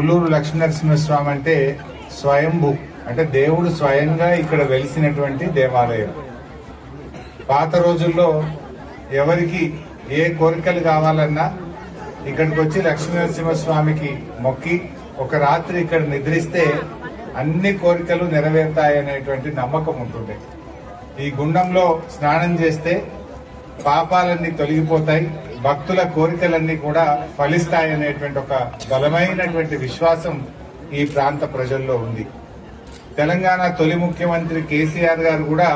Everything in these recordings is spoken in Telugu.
పుల్లూరు లక్ష్మీనరసింహస్వామి అంటే స్వయంభూ, అంటే దేవుడు స్వయంగా ఇక్కడ వెలిసినటువంటి దేవాలయం. పాత రోజుల్లో ఎవరికి ఏ కోరికలు కావాలన్నా ఇక్కడికి వచ్చి లక్ష్మీనరసింహస్వామికి మొక్కి ఒక రాత్రి ఇక్కడ నిద్రిస్తే అన్ని కోరికలు నెరవేరుతాయనేటువంటి నమ్మకం ఉంటుంది. ఈ గుండంలో స్నానం చేస్తే పాపాలన్నీ తొలగిపోతాయి, భక్తుల కోరికలన్నీ కూడా ఫలిస్తాయనేటువంటి ఒక బలమైనటువంటి విశ్వాసం ఈ ప్రాంత ప్రజల్లో ఉంది. తెలంగాణ తొలి ముఖ్యమంత్రి కేసీఆర్ గారు కూడా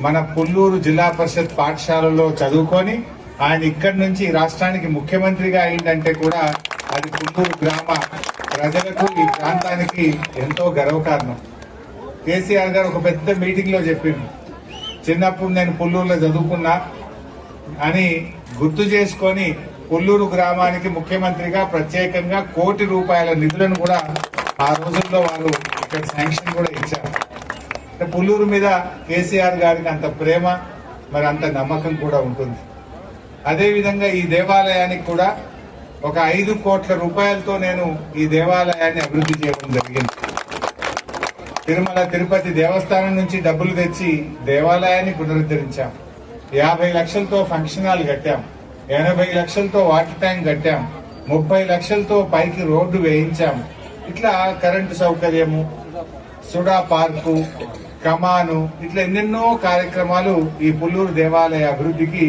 మన పుల్లూరు జిల్లా పరిషత్ పాఠశాలలో చదువుకొని ఆయన ఇక్కడి నుంచి రాష్ట్రానికి ముఖ్యమంత్రిగా అయిందంటే కూడా అది పుల్లూరు గ్రామ ప్రజలకు, ఈ ప్రాంతానికి ఎంతో గర్వకారణం. కేసీఆర్ గారు ఒక పెద్ద మీటింగ్ లో చెప్పింది, చిన్నప్పుడు నేను పుల్లూరులో చదువుకున్నా అని గుర్తు చేసుకొని పుల్లూరు గ్రామానికి ముఖ్యమంత్రిగా ప్రత్యేకంగా ₹1,00,00,000 నిధులను కూడా ఆ రోజుల్లో వాళ్ళు ఇక్కడ శాంక్షన్ కూడా ఇచ్చారు. పుల్లూరు మీద కేసీఆర్ గారికి అంత ప్రేమ, మరి అంత నమ్మకం కూడా ఉంటుంది. అదేవిధంగా ఈ దేవాలయానికి కూడా ఒక ₹5 కోట్ల నేను ఈ దేవాలయాన్ని అభివృద్ధి చేయడం జరిగింది. తిరుమల తిరుపతి దేవస్థానం నుంచి డబ్బులు తెచ్చి దేవాలయాన్ని పునరుద్ధరించాం. 50 లక్షలతో ఫంక్షన్ హాల్ కట్టాం, 80 లక్షలతో వాటర్ ట్యాంక్ కట్టాం, 30 లక్షలతో పైకి రోడ్డు వేయించాం. ఇట్లా కరెంటు సౌకర్యము, సుడా పార్కు, కమాను, ఇట్లా ఎన్నెన్నో కార్యక్రమాలు ఈ పుల్లూరు దేవాలయ అభివృద్ధికి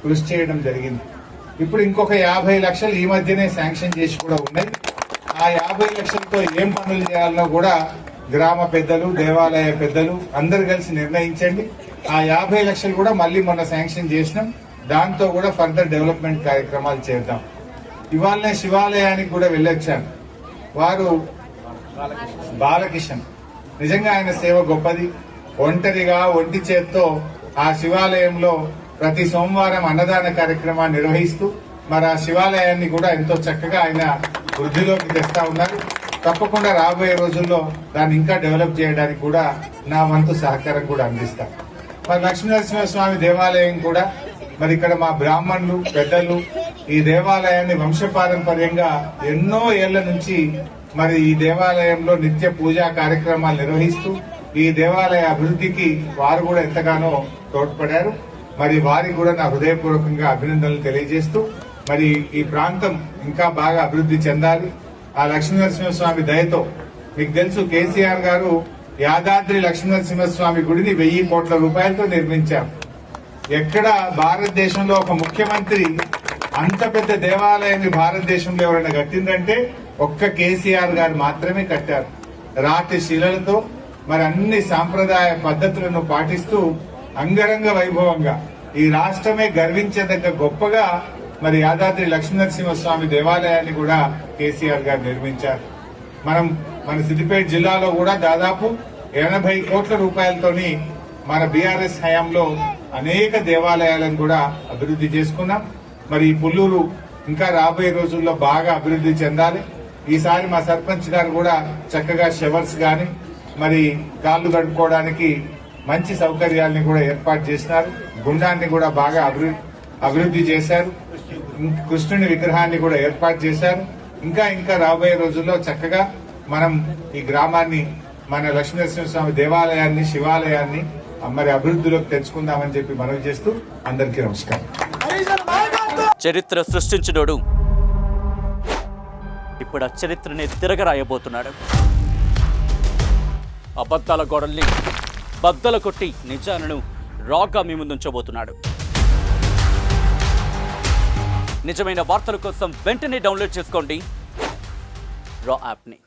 కృషి చేయడం జరిగింది. ఇప్పుడు ఇంకొక 50 లక్షలు ఈ మధ్యనే శాంక్షన్ చేసి కూడా ఉన్నాయి. ఆ 50 లక్షలతో ఏం పనులు చేయాలనో కూడా గ్రామ పెద్దలు, దేవాలయ పెద్దలు అందరు కలిసి నిర్ణయించండి. ఆ 50 లక్షలు కూడా మళ్ళీ మొన్న శాంక్షన్ చేసినాం, దాంతో కూడా ఫర్దర్ డెవలప్మెంట్ కార్యక్రమాలు చేద్దాం. ఇవాళనే శివాలయానికి కూడా వెళ్ళొచ్చాను. వారు బాలకిషన్, నిజంగా ఆయన సేవ గొప్పది. ఒంటరిగా ఒంటి చేత్తో ఆ శివాలయంలో ప్రతి సోమవారం అన్నదాన కార్యక్రమాన్ని నిర్వహిస్తూ మరి ఆ శివాలయాన్ని కూడా ఎంతో చక్కగా ఆయన వృద్ధిలోకి తెస్తా ఉన్నారు. తప్పకుండా రాబోయే రోజుల్లో దాన్ని ఇంకా డెవలప్ చేయడానికి కూడా నా వంతు సహకారం కూడా అందిస్తాం. మరి లక్ష్మీనరసింహస్వామి దేవాలయం కూడా మరి ఇక్కడ మా బ్రాహ్మణులు పెద్దలు ఈ దేవాలయాన్ని వంశపారంపర్యంగా ఎన్నో ఏళ్ల నుంచి మరి ఈ దేవాలయంలో నిత్య పూజా కార్యక్రమాలు నిర్వహిస్తూ ఈ దేవాలయ అభివృద్ధికి వారు కూడా ఎంతగానో తోడ్పడారు. మరి వారికి కూడా నా హృదయపూర్వకంగా అభినందనలు తెలియజేస్తూ మరి ఈ ప్రాంతం ఇంకా బాగా అభివృద్ధి చెందాలి. ఆ లక్ష్మీనరసింహస్వామి దయతో, మీకు తెలుసు కేసీఆర్ గారు యాదాద్రి లక్ష్మీనరసింహస్వామి గుడిని ₹1,000 కోట్ల నిర్మించారు. ఎక్కడ భారతదేశంలో ఒక ముఖ్యమంత్రి అంత పెద్ద దేవాలయాన్ని భారతదేశంలో ఎవరైనా కట్టిందంటే ఒక్క కేసీఆర్ గారు మాత్రమే కట్టారు. రాతి శిలలతో మరి అన్ని సాంప్రదాయ పద్ధతులను పాటిస్తూ అంగరంగ వైభవంగా ఈ రాష్ట్రమే గర్వించేదగ్గ గొప్పగా మరి యాదాద్రి లక్ష్మీనరసింహస్వామి దేవాలయాన్ని కూడా కేసీఆర్ గారు నిర్మించారు. మన సిద్దిపేట జిల్లాలో కూడా దాదాపు ₹80 కోట్ల మన బీఆర్ఎస్ హయాంలో అనేక దేవాలయాలను కూడా అభివృద్ధి చేసుకున్నాం. మరి ఈ పుల్లూరు ఇంకా రాబోయే రోజుల్లో బాగా అభివృద్ధి చెందాలి. ఈసారి మా సర్పంచ్ గారు కూడా చక్కగా షవర్స్ గాని మరి కాళ్లు కడుక్కోవడానికి మంచి సౌకర్యాలని కూడా ఏర్పాటు చేసినారు. గుండాన్ని కూడా బాగా అభివృద్ధి చేశారు. కృష్ణుని విగ్రహాన్ని కూడా ఏర్పాటు చేశారు. ఇంకా రాబోయే రోజుల్లో చక్కగా మనం ఈ గ్రామాన్ని, మన లక్ష్మీనరసింహస్వామి దేవాలయాన్ని, శివాలయాన్ని మరి అభివృద్ధిలోకి తెచ్చుకుందామని చెప్పి మనవి చేస్తూ అందరికీ నమస్కారం. చరిత్ర సృష్టించినోడు ఇప్పుడు ఆ చరిత్రని తిరగరాయబోతున్నాడు. అబద్ధాల గోడల్ని బద్దలు కొట్టి నిజాలను రాగా మీ ముందుంచబోతున్నాడు. నిజమైన వార్తల కోసం వెంటనే డౌన్లోడ్ చేసుకోండి రా యాప్ని.